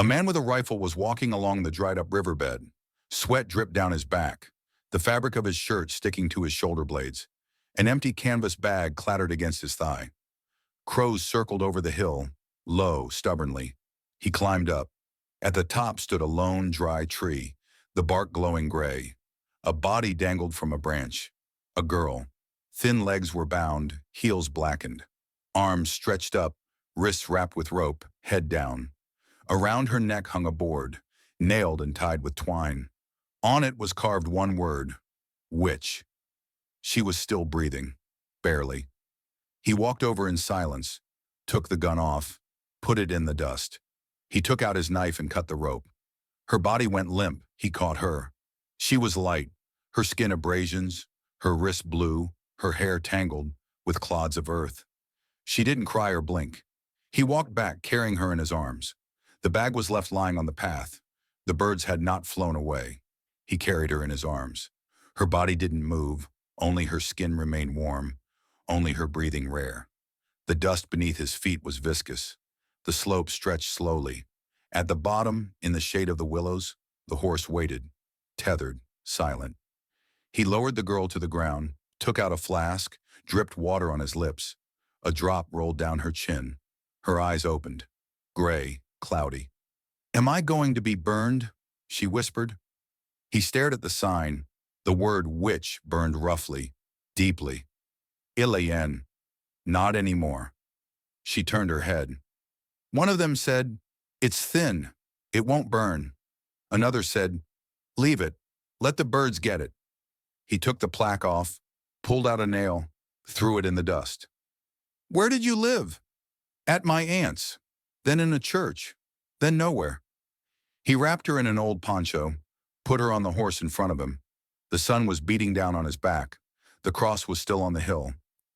A man with a rifle was walking along the dried-up riverbed. Sweat dripped down his back, the fabric of his shirt sticking to his shoulder blades. An empty canvas bag clattered against his thigh. Crows circled over the hill, low, stubbornly. He climbed up. At the top stood a lone, dry tree, the bark glowing gray. A body dangled from a branch. A girl. Thin legs were bound, heels blackened. Arms stretched up, wrists wrapped with rope, head down. Around her neck hung a board, nailed and tied with twine. On it was carved one word, witch. She was still breathing, barely. He walked over in silence, took the gun off, put it in the dust. He took out his knife and cut the rope. Her body went limp. He caught her. She was light, her skin abrasions, her wrists blue, her hair tangled with clods of earth. She didn't cry or blink. He walked back, carrying her in his arms. The bag was left lying on the path. The birds had not flown away. He carried her in his arms. Her body didn't move, only her skin remained warm, only her breathing rare. The dust beneath his feet was viscous. The slope stretched slowly. At the bottom, in the shade of the willows, the horse waited, tethered, silent. He lowered the girl to the ground, took out a flask, dripped water on his lips. A drop rolled down her chin. Her eyes opened, gray, cloudy. "Am I going to be burned?" she whispered. He stared at the sign. The word witch burned roughly, deeply. Ilian. Not anymore. She turned her head. One of them said, "It's thin. It won't burn." Another said, "Leave it. Let the birds get it." He took the plaque off, pulled out a nail, threw it in the dust. "Where did you live?" "At my aunt's. Then in a church. Then nowhere." He wrapped her in an old poncho, put her on the horse in front of him. The sun was beating down on his back. The cross was still on the hill.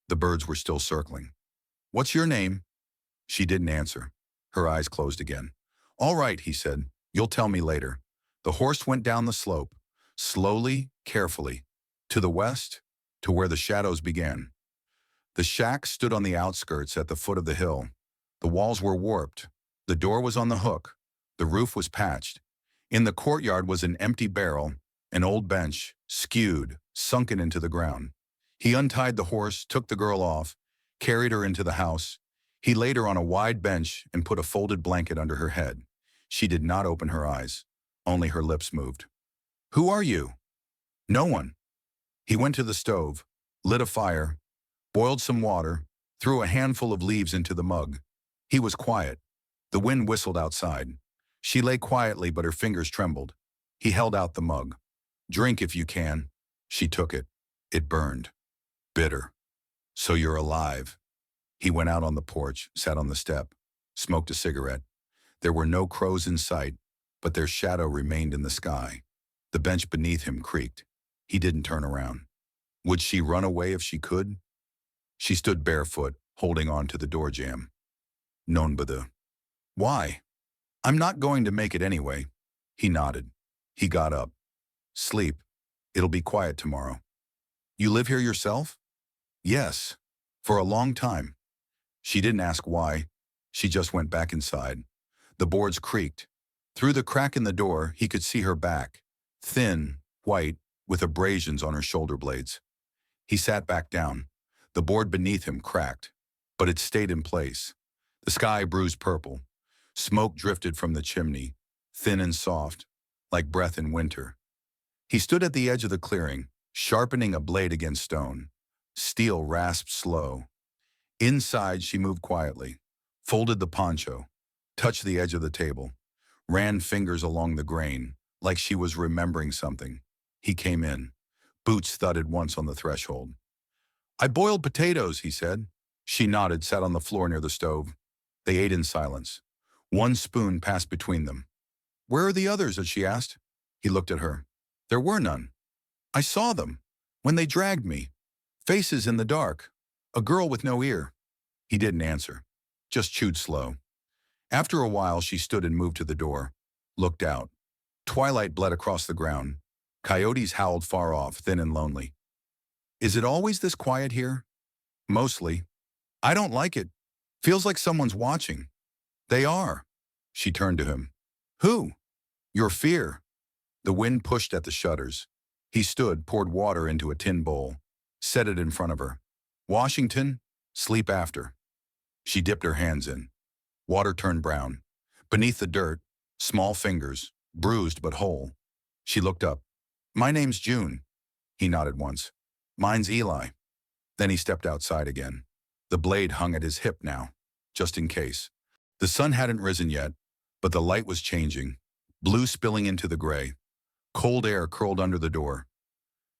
The birds were still circling. "What's your name?" She didn't answer. Her eyes closed again. "All right," he said. "You'll tell me later." The horse went down the slope, slowly, carefully, to the west, to where the shadows began. The shack stood on the outskirts at the foot of the hill. The walls were warped. The door was on the hook. The roof was patched. In the courtyard was an empty barrel, an old bench, skewed, sunken into the ground. He untied the horse, took the girl off, carried her into the house. He laid her on a wide bench and put a folded blanket under her head. She did not open her eyes. Only her lips moved. "Who are you?" "No one." He went to the stove, lit a fire, boiled some water, threw a handful of leaves into the mug. He was quiet. The wind whistled outside. She lay quietly, but her fingers trembled. He held out the mug. "Drink if you can." She took it. It burned. Bitter. "So you're alive." He went out on the porch, sat on the step, smoked a cigarette. There were no crows in sight, but their shadow remained in the sky. The bench beneath him creaked. He didn't turn around. Would she run away if she could? She stood barefoot, holding on to the door jamb. Non bada. "Why?" "I'm not going to make it anyway." He nodded. He got up. "Sleep. It'll be quiet tomorrow." "You live here yourself?" "Yes. For a long time." She didn't ask why. She just went back inside. The boards creaked. Through the crack in the door, he could see her back, thin, white, with abrasions on her shoulder blades. He sat back down. The board beneath him cracked, but it stayed in place. The sky bruised purple. Smoke drifted from the chimney, thin and soft, like breath in winter. He stood at the edge of the clearing, sharpening a blade against stone. Steel rasped slow. Inside, she moved quietly, folded the poncho, touched the edge of the table, ran fingers along the grain, like she was remembering something. He came in. Boots thudded once on the threshold. "I boiled potatoes," he said. She nodded, sat on the floor near the stove. They ate in silence. One spoon passed between them. "Where are the others?" she asked. He looked at her. "There were none." "I saw them. When they dragged me. Faces in the dark. A girl with no ear." He didn't answer. Just chewed slow. After a while, she stood and moved to the door. Looked out. Twilight bled across the ground. Coyotes howled far off, thin and lonely. "Is it always this quiet here?" "Mostly." "I don't like it. Feels like someone's watching." "They are." She turned to him. Who? Your fear. The wind pushed at the shutters. He stood, poured water into a tin bowl, set it in front of her. Washington, sleep after. She dipped her hands in. Water turned brown. Beneath the dirt, small fingers, bruised but whole. She looked up. My name's June. He nodded once. Mine's Eli. Then he stepped outside again. The blade hung at his hip now, just in case. The sun hadn't risen yet, but the light was changing, blue spilling into the gray. Cold air curled under the door.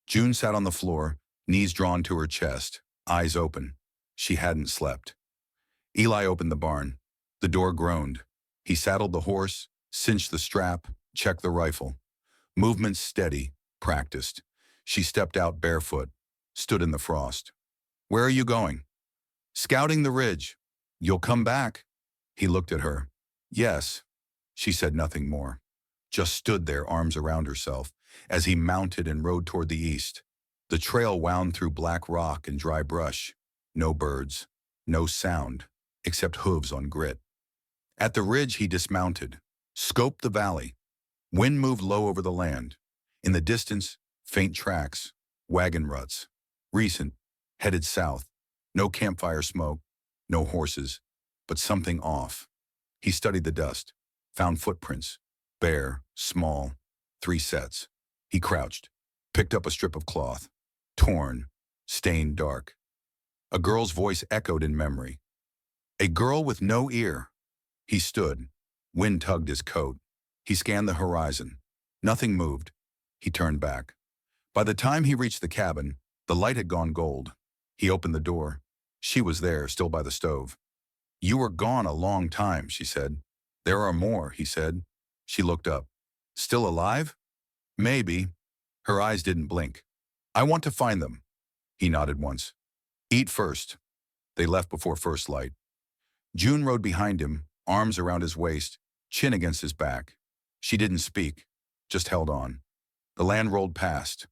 June sat on the floor, knees drawn to her chest, eyes open. She hadn't slept. Eli opened the barn. The door groaned. He saddled the horse, cinched the strap, checked the rifle. Movements steady, practiced. She stepped out barefoot, stood in the frost. Where are you going? Scouting the ridge. You'll come back? He looked at her. Yes. She said nothing more, just stood there, arms around herself, as he mounted and rode toward the east. The trail wound through black rock and dry brush. No birds, no sound, except hooves on grit. At the ridge he dismounted, scoped the valley. Wind moved low over the land. In the distance, faint tracks, wagon ruts. Recent, headed south. No campfire smoke, no horses, but something off. He studied the dust, found footprints, bare, small, 3 sets. He crouched, picked up a strip of cloth, torn, stained dark. A girl's voice echoed in memory. A girl with no ear. He stood. Wind tugged his coat. He scanned the horizon. Nothing moved. He turned back. By the time he reached the cabin, the light had gone gold. He opened the door. She was there, still by the stove. You were gone a long time, she said. There are more, he said. She looked up. Still alive? Maybe. Her eyes didn't blink. I want to find them. He nodded once. Eat first. They left before first light. June rode behind him, arms around his waist, chin against his back. She didn't speak, just held on. The land rolled past.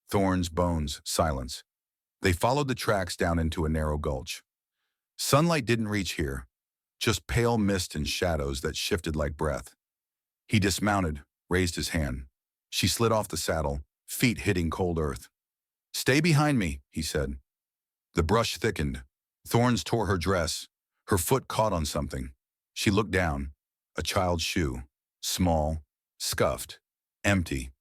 Thorns, bones, silence. They followed the tracks down into a narrow gulch. Sunlight didn't reach here, just pale mist and shadows that shifted like breath. He dismounted, raised his hand. She slid off the saddle, feet hitting cold earth. Stay behind me, he said. The brush thickened. Thorns tore her dress. Her foot caught on something. She looked down. A child's shoe. Small, scuffed, empty.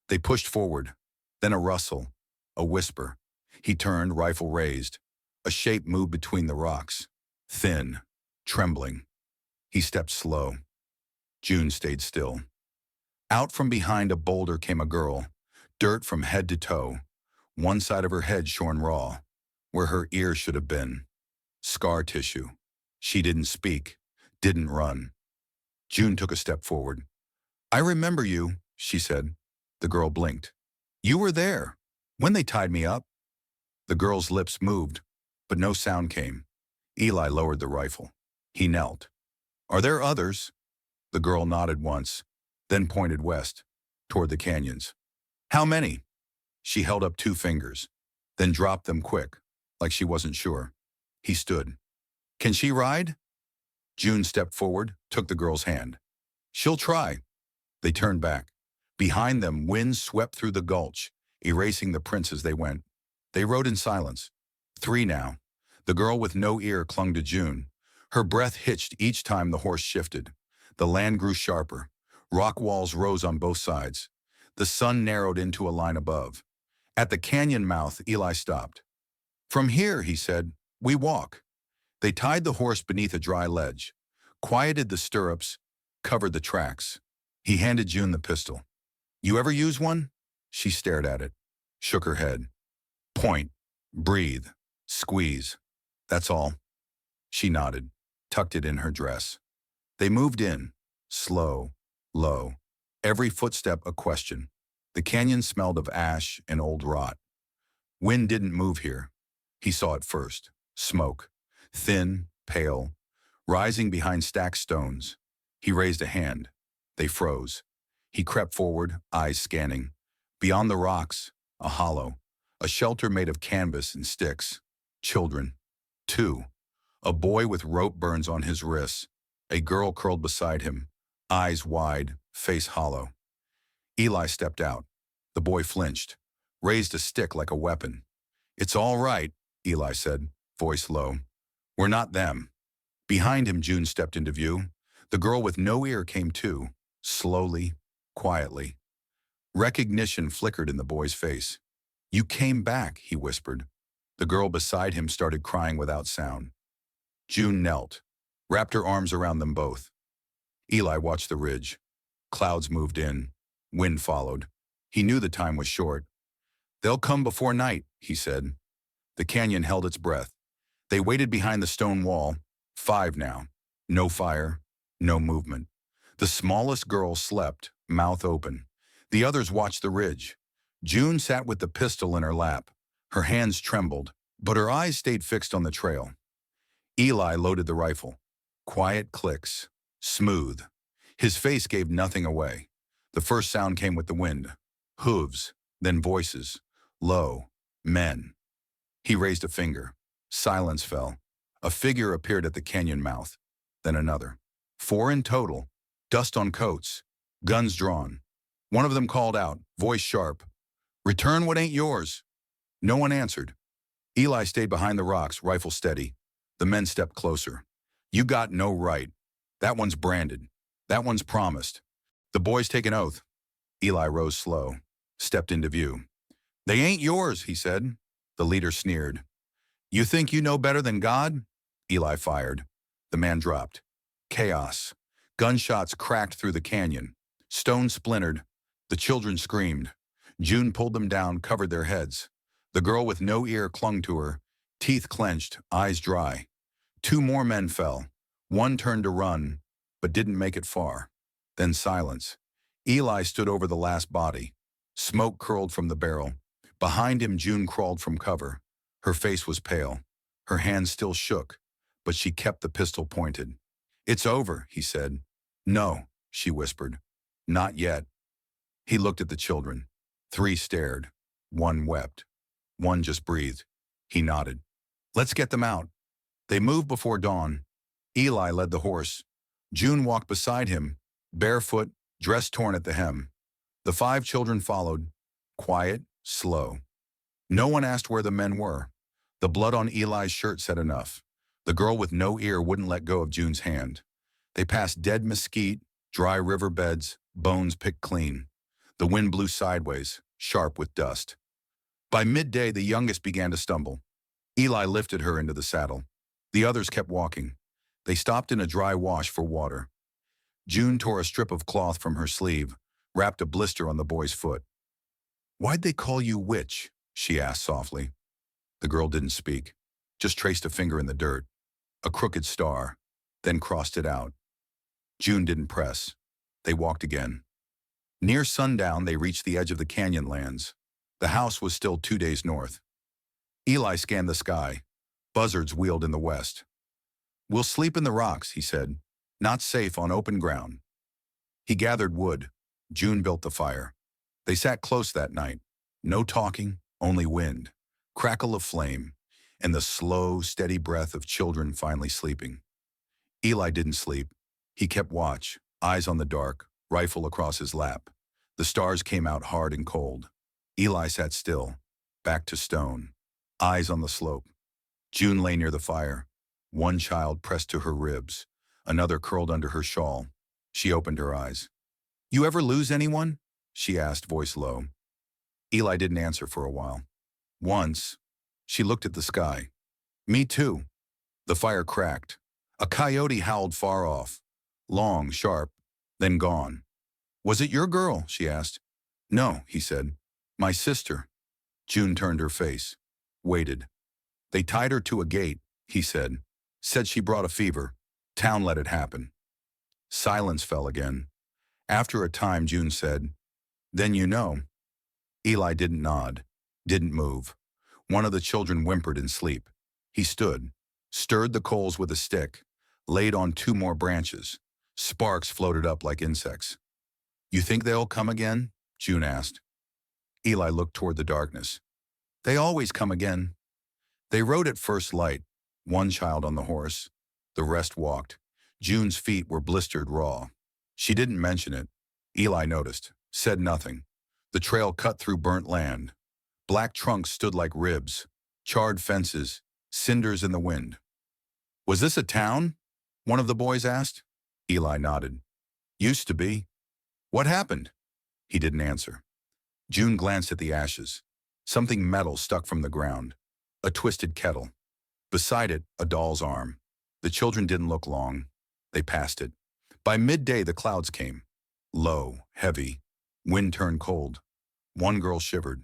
They pushed forward. Then a rustle, a whisper. He turned, rifle raised. A shape moved between the rocks. Thin, trembling. He stepped slow. June stayed still. Out from behind a boulder came a girl, dirt from head to toe, one side of her head shorn raw, where her ear should have been. Scar tissue. She didn't speak, didn't run. June took a step forward. I remember you, she said. The girl blinked. You were there, when they tied me up. The girl's lips moved, but no sound came. Eli lowered the rifle. He knelt. Are there others? The girl nodded once, then pointed west, toward the canyons. How many? She held up 2 fingers, then dropped them quick, like she wasn't sure. He stood. Can she ride? June stepped forward, took the girl's hand. She'll try. They turned back. Behind them, wind swept through the gulch, erasing the prints as they went. They rode in silence. 3 now. The girl with no ear clung to June. Her breath hitched each time the horse shifted. The land grew sharper. Rock walls rose on both sides. The sun narrowed into a line above. At the canyon mouth, Eli stopped. From here, he said, we walk. They tied the horse beneath a dry ledge, quieted the stirrups, covered the tracks. He handed June the pistol. You ever use one? She stared at it, shook her head. Point, breathe, squeeze. That's all. She nodded, tucked it in her dress. They moved in, slow, low, every footstep a question. The canyon smelled of ash and old rot. Wind didn't move here. He saw it first. Smoke, thin, pale, rising behind stacked stones. He raised a hand. They froze. He crept forward, eyes scanning. Beyond the rocks, a hollow, a shelter made of canvas and sticks. Children. 2. A boy with rope burns on his wrists. A girl curled beside him, eyes wide, face hollow. Eli stepped out. The boy flinched, raised a stick like a weapon. "It's all right," Eli said, voice low. "We're not them." Behind him, June stepped into view. The girl with no ear came too, slowly, quietly. Recognition flickered in the boy's face. "You came back," he whispered. The girl beside him started crying without sound. June knelt, wrapped her arms around them both. Eli watched the ridge. Clouds moved in. Wind followed. He knew the time was short. "They'll come before night," he said. The canyon held its breath. They waited behind the stone wall. 5 now. No fire, no movement. The smallest girl slept, mouth open. The others watched the ridge. June sat with the pistol in her lap. Her hands trembled, but her eyes stayed fixed on the trail. Eli loaded the rifle. Quiet clicks. Smooth. His face gave nothing away. The first sound came with the wind. Hooves, then voices. Low. Men. He raised a finger. Silence fell. A figure appeared at the canyon mouth. Then another. 4 in total. Dust on coats. Guns drawn. One of them called out, voice sharp. "Return what ain't yours." No one answered. Eli stayed behind the rocks, rifle steady. The men stepped closer. "You got no right. That one's branded. That one's promised." The boys take an oath. Eli rose slow, stepped into view. "They ain't yours," he said. The leader sneered. "You think you know better than God?" Eli fired. The man dropped. Chaos. Gunshots cracked through the canyon. Stones splintered. The children screamed. June pulled them down, covered their heads. The girl with no ear clung to her, teeth clenched, eyes dry. 2 more men fell. One turned to run, but didn't make it far. Then silence. Eli stood over the last body. Smoke curled from the barrel. Behind him, June crawled from cover. Her face was pale. Her hands still shook, but she kept the pistol pointed. "It's over," he said. "No," she whispered. "Not yet." He looked at the children. 3 stared. 1 wept. 1 just breathed. He nodded. "Let's get them out." They moved before dawn. Eli led the horse. June walked beside him, barefoot, dress torn at the hem. The 5 children followed, quiet, slow. No one asked where the men were. The blood on Eli's shirt said enough. The girl with no ear wouldn't let go of June's hand. They passed dead mesquite, dry river beds, bones picked clean. The wind blew sideways, sharp with dust. By midday, the youngest began to stumble. Eli lifted her into the saddle. The others kept walking. They stopped in a dry wash for water. June tore a strip of cloth from her sleeve, wrapped a blister on the boy's foot. "Why'd they call you witch?" she asked softly. The girl didn't speak, just traced a finger in the dirt, a crooked star, then crossed it out. June didn't press. They walked again. Near sundown, they reached the edge of the canyon lands. The house was still 2 days north. Eli scanned the sky. Buzzards wheeled in the west. "We'll sleep in the rocks," he said. "Not safe on open ground." He gathered wood. June built the fire. They sat close that night. No talking, only wind, crackle of flame, and the slow, steady breath of children finally sleeping. Eli didn't sleep. He kept watch, eyes on the dark, rifle across his lap. The stars came out hard and cold. Eli sat still, back to stone, eyes on the slope. June lay near the fire. 1 child pressed to her ribs, another curled under her shawl. She opened her eyes. "You ever lose anyone?" she asked, voice low. Eli didn't answer for a while. "Once." She looked at the sky. "Me too." The fire cracked. A coyote howled far off. Long, sharp, then gone. "Was it your girl?" she asked. "No," he said. "My sister." June turned her face. Waited. "They tied her to a gate," he said. "Said she brought a fever. Town let it happen." Silence fell again. After a time, June said, "Then you know." Eli didn't nod, didn't move. One of the children whimpered in sleep. He stood, stirred the coals with a stick, laid on 2 more branches. Sparks floated up like insects. "You think they'll come again?" June asked. Eli looked toward the darkness. "They always come again." They rode at first light, 1 child on the horse. The rest walked. June's feet were blistered raw. She didn't mention it. Eli noticed, said nothing. The trail cut through burnt land. Black trunks stood like ribs, charred fences, cinders in the wind. Was this a town? One of the boys asked. Eli nodded. Used to be. What happened? He didn't answer. June glanced at the ashes. Something metal stuck from the ground. A twisted kettle. Beside it, a doll's arm. The children didn't look long. They passed it. By midday, the clouds came. Low, heavy. Wind turned cold. One girl shivered.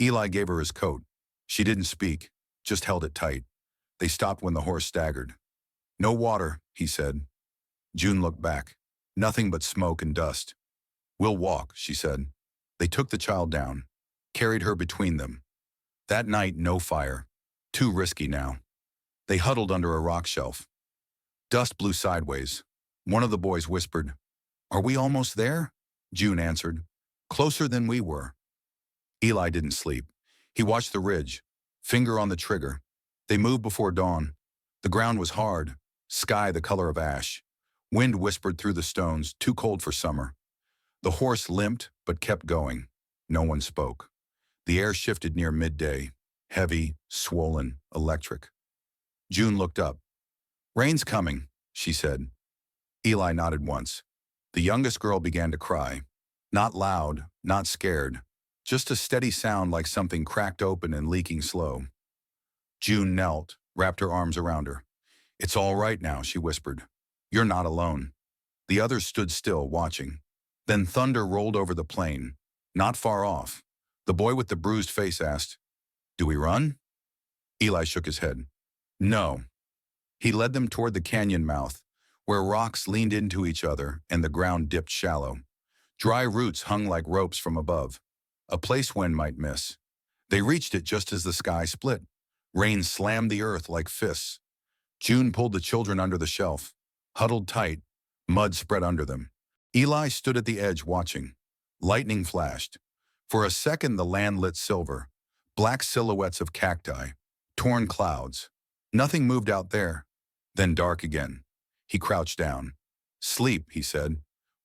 Eli gave her his coat. She didn't speak, just held it tight. They stopped when the horse staggered. No water, he said. June looked back. Nothing but smoke and dust. We'll walk, she said. They took the child down, carried her between them. That night, no fire. Too risky now. They huddled under a rock shelf. Dust blew sideways. One of the boys whispered, Are we almost there? June answered, Closer than we were. Eli didn't sleep. He watched the ridge, finger on the trigger. They moved before dawn. The ground was hard, sky the color of ash. Wind whispered through the stones, too cold for summer. The horse limped, but kept going. No one spoke. The air shifted near midday, heavy, swollen, electric. June looked up. Rain's coming, she said. Eli nodded once. The youngest girl began to cry. Not loud, not scared. Just a steady sound like something cracked open and leaking slow. June knelt, wrapped her arms around her. It's all right now, she whispered. You're not alone. The others stood still, watching. Then thunder rolled over the plain, not far off. The boy with the bruised face asked, Do we run? Eli shook his head. No. He led them toward the canyon mouth, where rocks leaned into each other and the ground dipped shallow. Dry roots hung like ropes from above, a place wind might miss. They reached it just as the sky split. Rain slammed the earth like fists. June pulled the children under the shelf, huddled tight, mud spread under them. Eli stood at the edge watching. Lightning flashed. For a second the land lit silver, black silhouettes of cacti, torn clouds. Nothing moved out there. Then dark again. He crouched down. Sleep, he said.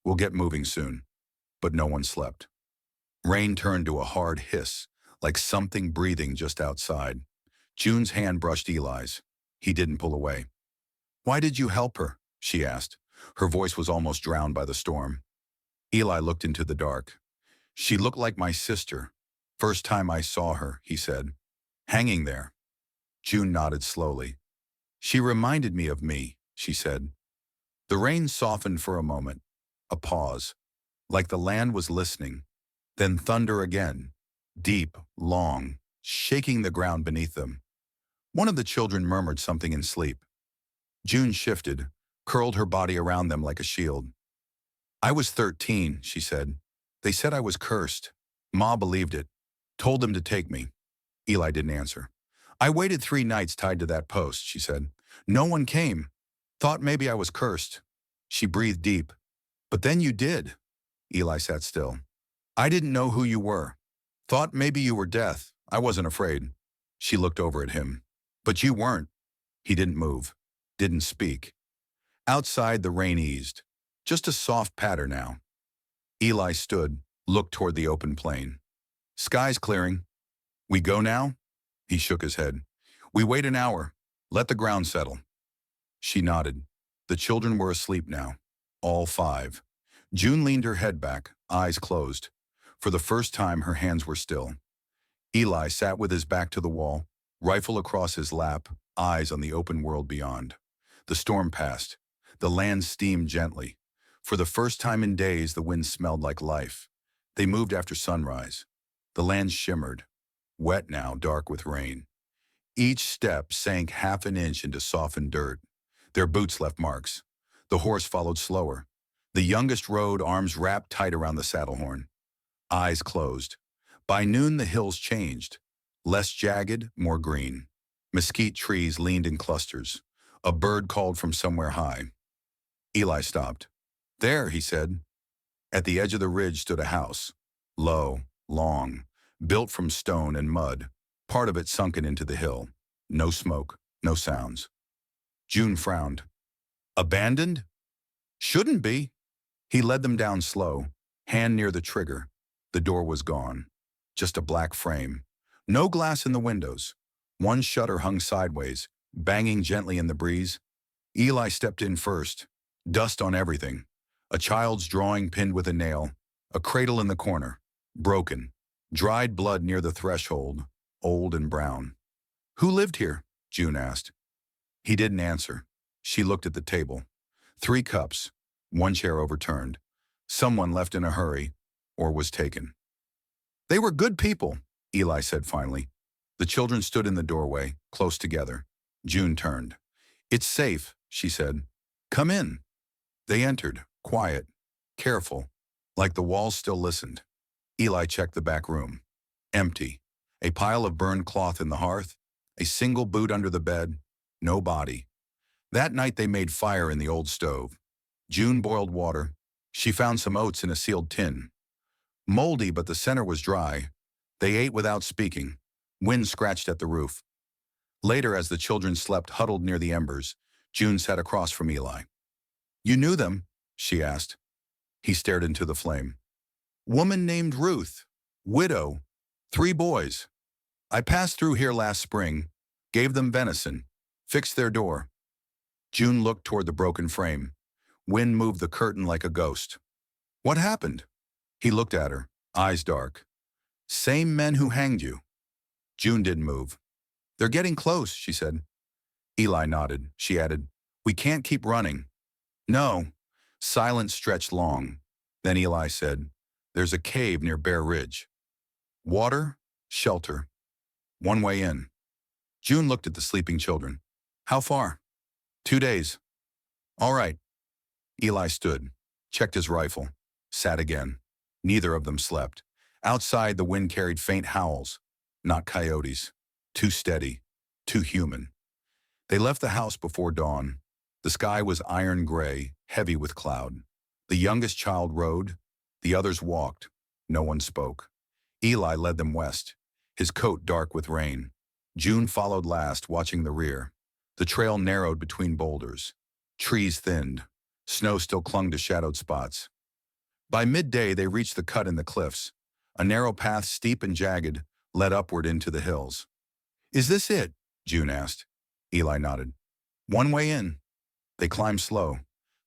We'll get moving soon. But no one slept. Rain turned to a hard hiss, like something breathing just outside. June's hand brushed Eli's. He didn't pull away. Why did you help her? She asked. Her voice was almost drowned by the storm. Eli looked into the dark. She looked like my sister. First time I saw her, he said. Hanging there. June nodded slowly. She reminded me of me, she said. The rain softened for a moment. A pause. Like the land was listening. Then thunder again. Deep, long, shaking the ground beneath them. One of the children murmured something in sleep. June shifted, curled her body around them like a shield. I was 13, she said. They said I was cursed. Ma believed it. Told them to take me. Eli didn't answer. I waited 3 nights tied to that post, she said. No one came. Thought maybe I was cursed. She breathed deep. But then you did. Eli sat still. I didn't know who you were. Thought maybe you were death. I wasn't afraid. She looked over at him. But you weren't. He didn't move. Didn't speak. Outside, the rain eased. Just a soft patter now. Eli stood, looked toward the open plain. Sky's clearing. We go now? He shook his head. We wait an hour. Let the ground settle. She nodded. The children were asleep now. All 5. June leaned her head back, eyes closed. For the first time, her hands were still. Eli sat with his back to the wall, rifle across his lap, eyes on the open world beyond. The storm passed. The land steamed gently. For the first time in days, the wind smelled like life. They moved after sunrise. The land shimmered, wet now, dark with rain. Each step sank half an inch into softened dirt. Their boots left marks. The horse followed slower. The youngest rode, arms wrapped tight around the saddle horn. Eyes closed. By noon, the hills changed. Less jagged, more green. Mesquite trees leaned in clusters. A bird called from somewhere high. Eli stopped. There, he said. At the edge of the ridge stood a house. Low, long, built from stone and mud, part of it sunken into the hill. No smoke, no sounds. June frowned. Abandoned? Shouldn't be. He led them down slow, hand near the trigger. The door was gone. Just a black frame. No glass in the windows. One shutter hung sideways, banging gently in the breeze. Eli stepped in first. Dust on everything. A child's drawing pinned with a nail. A cradle in the corner. Broken. Dried blood near the threshold. Old and brown. "Who lived here?" June asked. He didn't answer. She looked at the table. 3 cups. 1 chair overturned. Someone left in a hurry, or was taken. "They were good people," Eli said finally. The children stood in the doorway, close together. June turned. "It's safe," she said. "Come in." They entered, quiet, careful, like the walls still listened. Eli checked the back room. Empty. A pile of burned cloth in the hearth, a single boot under the bed, no body. That night they made fire in the old stove. June boiled water. She found some oats in a sealed tin. Moldy, but the center was dry. They ate without speaking. Wind scratched at the roof. Later, as the children slept huddled near the embers, June sat across from Eli. "You knew them?" she asked. He stared into the flame. "Woman named Ruth. Widow. 3 boys. I passed through here last spring, gave them venison, fixed their door." June looked toward the broken frame. Wind moved the curtain like a ghost. "What happened?" He looked at her, eyes dark. "Same men who hanged you." June didn't move. "They're getting close," she said. Eli nodded. She added, "We can't keep running." "No." Silence stretched long. Then Eli said, "There's a cave near Bear Ridge. Water, shelter. 1 way in." June looked at the sleeping children. "How far?" 2 days. "All right." Eli stood, checked his rifle, sat again. Neither of them slept. Outside, the wind carried faint howls. Not coyotes. Too steady. Too human. They left the house before dawn. The sky was iron gray, heavy with cloud. The youngest child rode. The others walked. No one spoke. Eli led them west, his coat dark with rain. June followed last, watching the rear. The trail narrowed between boulders. Trees thinned. Snow still clung to shadowed spots. By midday, they reached the cut in the cliffs. A narrow path, steep and jagged, led upward into the hills. "Is this it?" June asked. Eli nodded. 1 way in." They climbed slow.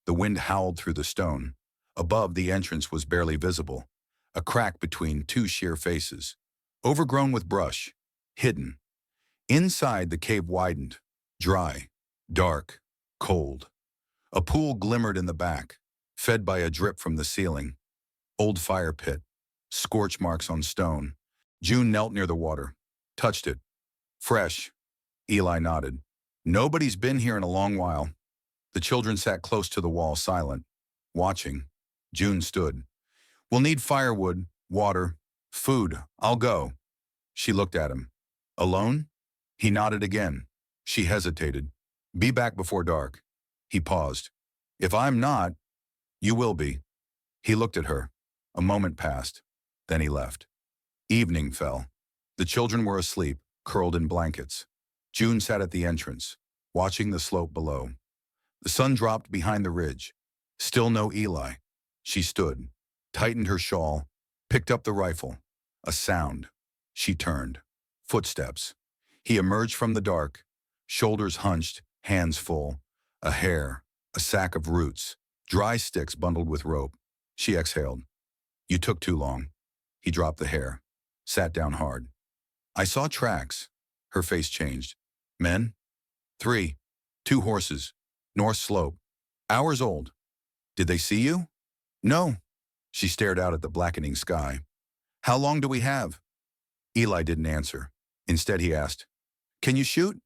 The wind howled through the stone. Above, the entrance was barely visible, a crack between 2 sheer faces, overgrown with brush, hidden. Inside, the cave widened, dry, dark, cold. A pool glimmered in the back, fed by a drip from the ceiling. Old fire pit, scorch marks on stone. June knelt near the water, touched it. "Fresh." Eli nodded. "Nobody's been here in a long while." The children sat close to the wall, silent, watching. June stood. "We'll need firewood, water, food. I'll go." She looked at him. "Alone?" He nodded again. She hesitated. "Be back before dark." He paused. "If I'm not, you will be." He looked at her. A moment passed. Then he left. Evening fell. The children were asleep, curled in blankets. June sat at the entrance, watching the slope below. The sun dropped behind the ridge. Still no Eli. She stood, tightened her shawl, picked up the rifle. A sound. She turned. Footsteps. He emerged from the dark, shoulders hunched, hands full. A hair, a sack of roots, dry sticks bundled with rope. She exhaled. "You took too long." He dropped the hair, sat down hard. "I saw tracks." Her face changed. "Men?" 3. 2 horses. North slope. Hours old. "Did they see you?" "No." She stared out at the blackening sky. "How long do we have?" Eli didn't answer. Instead, he asked, "Can you shoot?"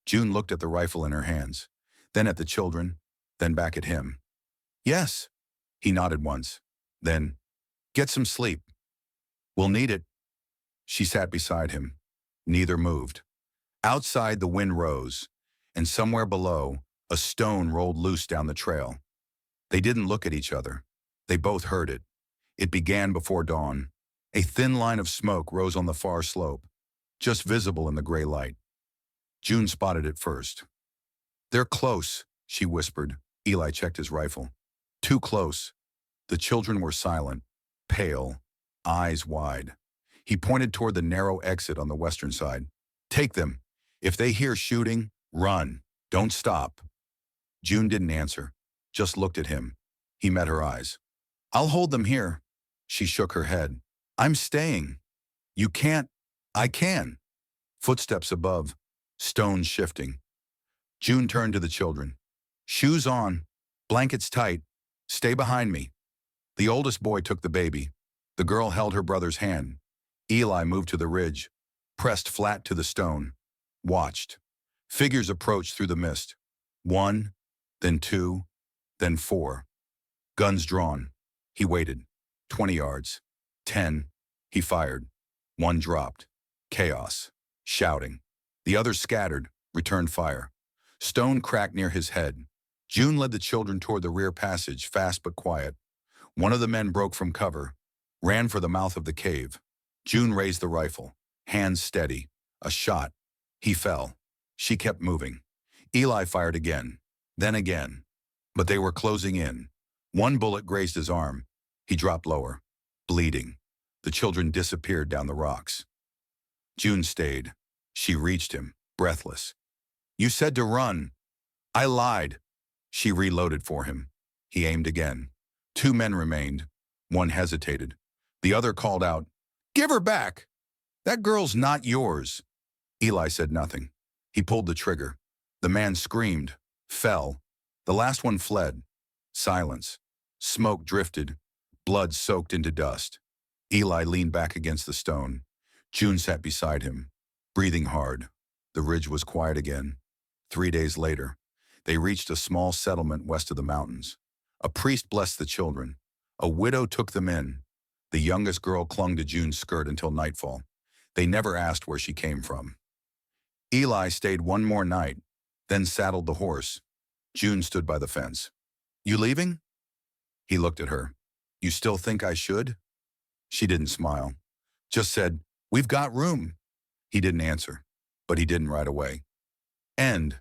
June looked at the rifle in her hands, then at the children, then back at him. "Yes." He nodded once. Then, "Get some sleep." "We'll need it." She sat beside him. Neither moved. Outside, the wind rose, and somewhere below, a stone rolled loose down the trail. They didn't look at each other. They both heard it. It began before dawn. A thin line of smoke rose on the far slope, just visible in the gray light. June spotted it first. "They're close," she whispered. Eli checked his rifle. "Too close." The children were silent, pale, eyes wide. He pointed toward the narrow exit on the western side. Take them. If they hear shooting, run. Don't stop. June didn't answer, just looked at him. He met her eyes. I'll hold them here. She shook her head. I'm staying. You can't. I can. Footsteps above, stones shifting. June turned to the children. Shoes on, blankets tight, stay behind me. The oldest boy took the baby. The girl held her brother's hand. Eli moved to the ridge, pressed flat to the stone, watched. Figures approached through the mist. 1, then 2, then 4. Guns drawn. He waited. 20 yards. 10. He fired. 1 dropped. Chaos. Shouting. The others scattered, returned fire. Stone cracked near his head. June led the children toward the rear passage, fast but quiet. One of the men broke from cover, ran for the mouth of the cave. June raised the rifle, hands steady. A shot. He fell. She kept moving. Eli fired again, then again. But they were closing in. 1 bullet grazed his arm. He dropped lower, bleeding. The children disappeared down the rocks. June stayed. She reached him, breathless. You said to run. I lied. She reloaded for him. He aimed again. 2 men remained. 1 hesitated. The other called out, Give her back. That girl's not yours. Eli said nothing. He pulled the trigger. The man screamed, fell. The last one fled. Silence. Smoke drifted. Blood soaked into dust. Eli leaned back against the stone. June sat beside him, breathing hard. The ridge was quiet again. 3 days later, they reached a small settlement west of the mountains. A priest blessed the children. A widow took them in. The youngest girl clung to June's skirt until nightfall. They never asked where she came from. Eli stayed 1 more night, then saddled the horse. June stood by the fence. You leaving? He looked at her. You still think I should? She didn't smile. Just said, We've got room. He didn't answer, but he didn't right away. End.